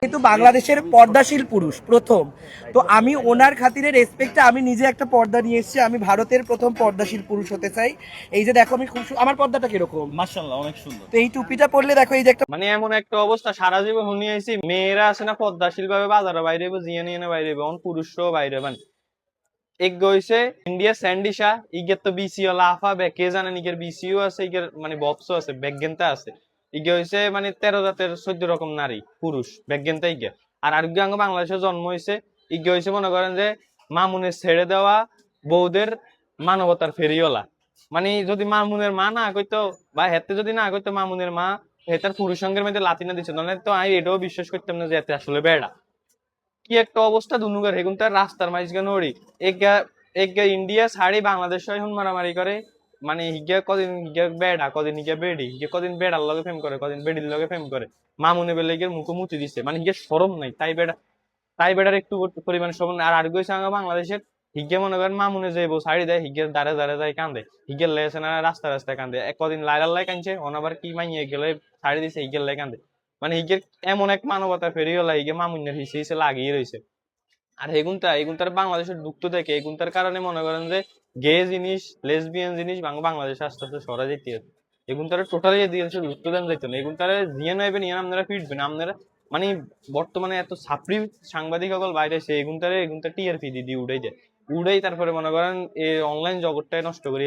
কিন্তু বাংলাদেশের পর্দাশীল পুরুষ প্রথম, তো আমি ওনার খাতিরে রেসপেক্টে আমি নিজে একটা পর্দা নিয়ে এসেছি। আমি ভারতের প্রথম পর্দাশীল পুরুষ হতে চাই। এই যে দেখো আমি খুব আমার পর্দাটা কিরকম, মাশাআল্লাহ অনেক সুন্দর। তো এই টুপিটা পরলে দেখো এই যে একটা মানে এমন একটা অবস্থা সারা জীবন শুনি আইছি, মেয়েরা আছে না পদ্মাশীল ভাবে বাজারে বাইরে জিয়া নিয়ে বাইরে পুরুষরাও বাইরে এক গইছে ইন্ডিয়া স্যান্ডিশা ইগের তো বিসিও লাফা বে কে জানে নিকের বিসিও আছে ইগের মানে বক্সও আছে ব্যাগগেনতা আছে। ইগে হইছে মানে 13 জাতের 14 রকম নারী পুরুষ ব্যাগগেনতা ইগে। আর আরেকজন বাংলাদেশে জন্ম হইছে, ইগে হইছে মনে করেন যে মামুনের ছেড়ে দেওয়া বউদের মানবতার ফেরিওয়ালা। মানে যদি মামুনের মা না কইতো বা হেতে যদি না কইতো মামুনের মা হেতার পুরুষ সঙ্গের মধ্যে লাতিনা দিচ্ছে, তাহলে তো আমি এটাও বিশ্বাস করতাম না যে এতে আসলে বেড়া। কি একটা অবস্থা দুনুগার হেগুন তার রাস্তার মাঝখানে নড়ি এগা এগা ইন্ডিয়া ছাড়ি বাংলাদেশ এখন মারামারি করে। মানে হিগা কদিন হিগা বেড়া কদিন হিগা বেড়ি হিগা কদিন বেড়ার লগে ফেম করে কদিন বেড়ির লগে ফেম করে। মামুনে বেলে গিয়ে মুখে মুতি দিছে, মানে হিগা শরম নাই তাই বেড়ার একটু পরিমাণ শরম নাই। আর আরেক সঙ্গে বাংলাদেশের হিগে মনে করেন মামুনে যে বউ শাড়ি দেয় হিগের দাঁড়ে দাঁড়ে যায় কান্দে, হিগের লেগেছে না রাস্তায় কান্দে। কদিন লাইলার লাই কানছে অনাবার কি মাইয়ে গেলে শাড়ি দিছে হিগের লাই কান্দে। মানে হিগের এমন এক মানবতা ফেরি হলো হিগে মামুনের হিসে হিসে লাগিয়ে রয়েছে। আর এগুনটার বাংলাদেশের ঢুকতে দেখে এগুনটার কারণে মনে করেন যে গে জিনিস লেসবিয়ান জিনিস বাংলাদেশে আস্তে আস্তে সরা যেতে আছে। এগুনটারে টোটালি দিয়ে ঢুকতে দেন যাইতো না। এগুনটারে জিয়ে নেবেন ইয়ে আপনারা ফিটবেন আপনারা। মানে বর্তমানে এত ছাপড়ি সাংবাদিক সকল বাইরে এসে এগুনটা টিআরপি দিয়ে উড়াই দেয়, উড়াই তারপরে মনে করেন এই অনলাইন জগৎটাই নষ্ট করে